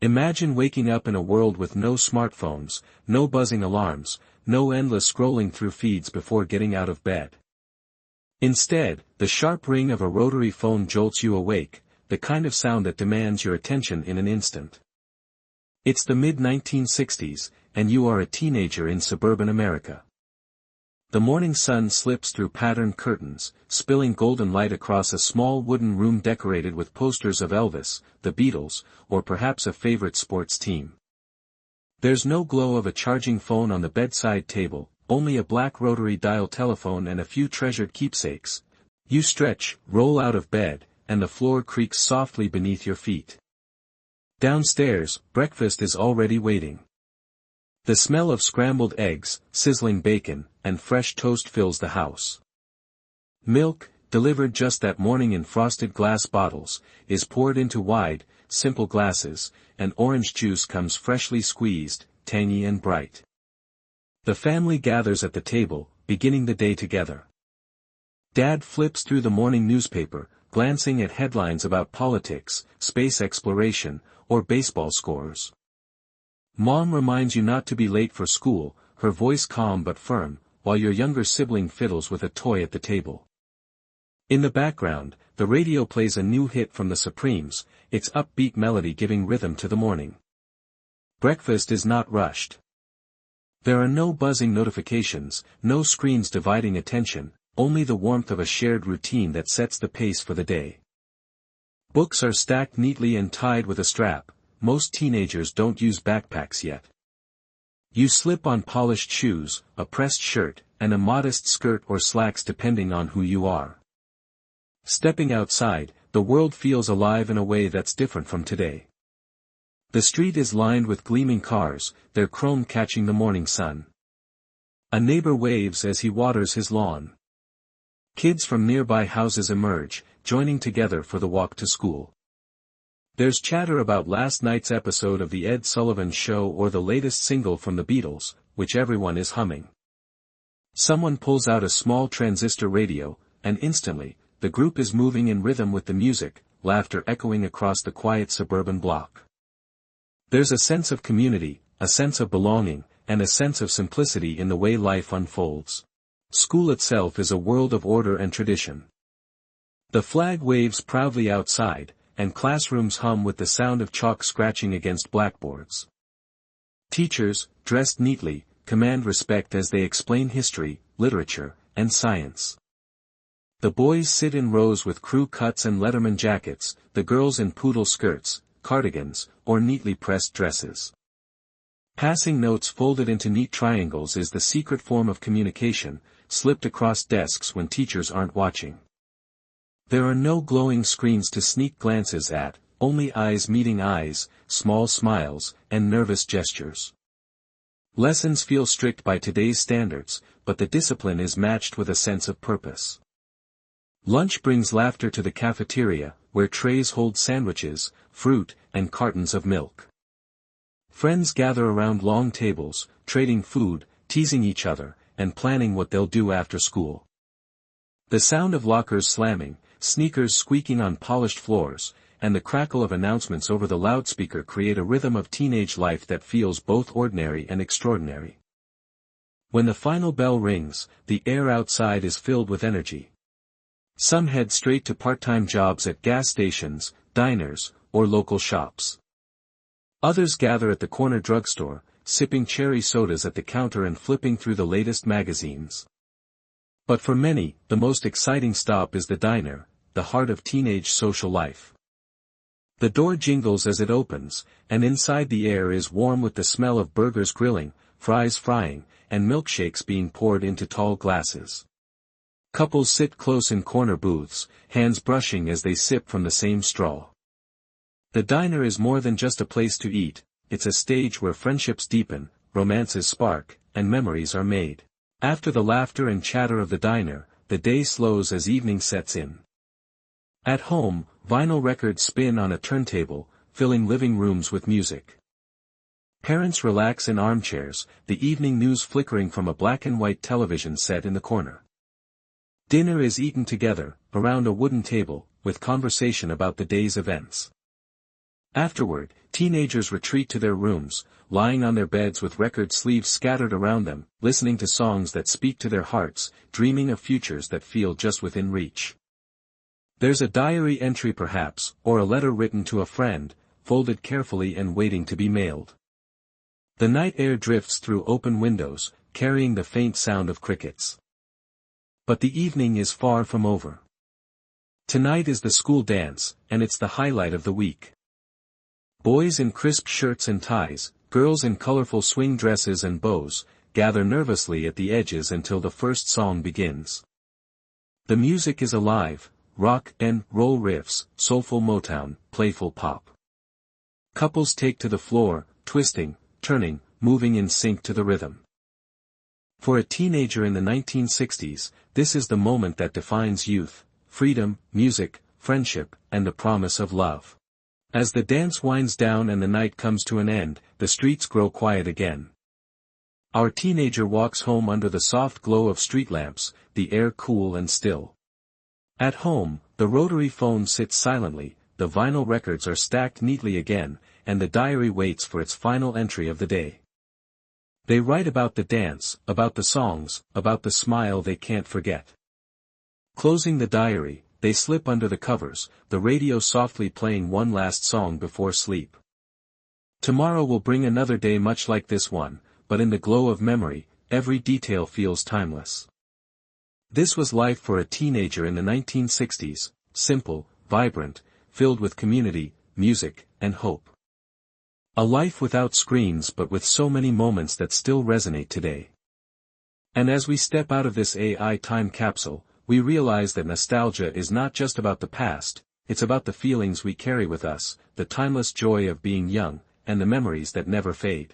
Imagine waking up in a world with no smartphones, no buzzing alarms, no endless scrolling through feeds before getting out of bed. Instead, the sharp ring of a rotary phone jolts you awake, the kind of sound that demands your attention in an instant. It's the mid-1960s, and you are a teenager in suburban America. The morning sun slips through patterned curtains, spilling golden light across a small wooden room decorated with posters of Elvis, the Beatles, or perhaps a favorite sports team. There's no glow of a charging phone on the bedside table, only a black rotary dial telephone and a few treasured keepsakes. You stretch, roll out of bed, and the floor creaks softly beneath your feet. Downstairs, breakfast is already waiting. The smell of scrambled eggs, sizzling bacon, and fresh toast fills the house. Milk, delivered just that morning in frosted glass bottles, is poured into wide, simple glasses, and orange juice comes freshly squeezed, tangy and bright. The family gathers at the table, beginning the day together. Dad flips through the morning newspaper, glancing at headlines about politics, space exploration, or baseball scores. Mom reminds you not to be late for school, her voice calm but firm, while your younger sibling fiddles with a toy at the table. In the background, the radio plays a new hit from the Supremes, its upbeat melody giving rhythm to the morning. Breakfast is not rushed. There are no buzzing notifications, no screens dividing attention, only the warmth of a shared routine that sets the pace for the day. Books are stacked neatly and tied with a strap. Most teenagers don't use backpacks yet. You slip on polished shoes, a pressed shirt, and a modest skirt or slacks depending on who you are. Stepping outside, the world feels alive in a way that's different from today. The street is lined with gleaming cars, their chrome catching the morning sun. A neighbor waves as he waters his lawn. Kids from nearby houses emerge, joining together for the walk to school. There's chatter about last night's episode of The Ed Sullivan Show or the latest single from the Beatles, which everyone is humming. Someone pulls out a small transistor radio, and instantly, the group is moving in rhythm with the music, laughter echoing across the quiet suburban block. There's a sense of community, a sense of belonging, and a sense of simplicity in the way life unfolds. School itself is a world of order and tradition. The flag waves proudly outside, and classrooms hum with the sound of chalk scratching against blackboards. Teachers, dressed neatly, command respect as they explain history, literature, and science. The boys sit in rows with crew cuts and letterman jackets, the girls in poodle skirts, cardigans, or neatly pressed dresses. Passing notes folded into neat triangles is the secret form of communication, slipped across desks when teachers aren't watching. There are no glowing screens to sneak glances at, only eyes meeting eyes, small smiles, and nervous gestures. Lessons feel strict by today's standards, but the discipline is matched with a sense of purpose. Lunch brings laughter to the cafeteria, where trays hold sandwiches, fruit, and cartons of milk. Friends gather around long tables, trading food, teasing each other, and planning what they'll do after school. The sound of lockers slamming, sneakers squeaking on polished floors, and the crackle of announcements over the loudspeaker create a rhythm of teenage life that feels both ordinary and extraordinary. When the final bell rings, the air outside is filled with energy. Some head straight to part-time jobs at gas stations, diners, or local shops. Others gather at the corner drugstore, sipping cherry sodas at the counter and flipping through the latest magazines. But for many, the most exciting stop is the diner, the heart of teenage social life. The door jingles as it opens, and inside the air is warm with the smell of burgers grilling, fries frying, and milkshakes being poured into tall glasses. Couples sit close in corner booths, hands brushing as they sip from the same straw. The diner is more than just a place to eat, it's a stage where friendships deepen, romances spark, and memories are made. After the laughter and chatter of the diner, the day slows as evening sets in. At home, vinyl records spin on a turntable, filling living rooms with music. Parents relax in armchairs, the evening news flickering from a black and white television set in the corner. Dinner is eaten together, around a wooden table, with conversation about the day's events. Afterward, teenagers retreat to their rooms, lying on their beds with record sleeves scattered around them, listening to songs that speak to their hearts, dreaming of futures that feel just within reach. There's a diary entry perhaps, or a letter written to a friend, folded carefully and waiting to be mailed. The night air drifts through open windows, carrying the faint sound of crickets. But the evening is far from over. Tonight is the school dance, and it's the highlight of the week. Boys in crisp shirts and ties, girls in colorful swing dresses and bows, gather nervously at the edges until the first song begins. The music is alive, rock and roll riffs, soulful Motown, playful pop. Couples take to the floor, twisting, turning, moving in sync to the rhythm. For a teenager in the 1960s, this is the moment that defines youth, freedom, music, friendship, and the promise of love. As the dance winds down and the night comes to an end, the streets grow quiet again. Our teenager walks home under the soft glow of street lamps, the air cool and still. At home, the rotary phone sits silently, the vinyl records are stacked neatly again, and the diary waits for its final entry of the day. They write about the dance, about the songs, about the smile they can't forget. Closing the diary, they slip under the covers, the radio softly playing one last song before sleep. Tomorrow will bring another day much like this one, but in the glow of memory, every detail feels timeless. This was life for a teenager in the 1960s, simple, vibrant, filled with community, music, and hope. A life without screens but with so many moments that still resonate today. And as we step out of this AI time capsule, we realize that nostalgia is not just about the past, it's about the feelings we carry with us, the timeless joy of being young, and the memories that never fade.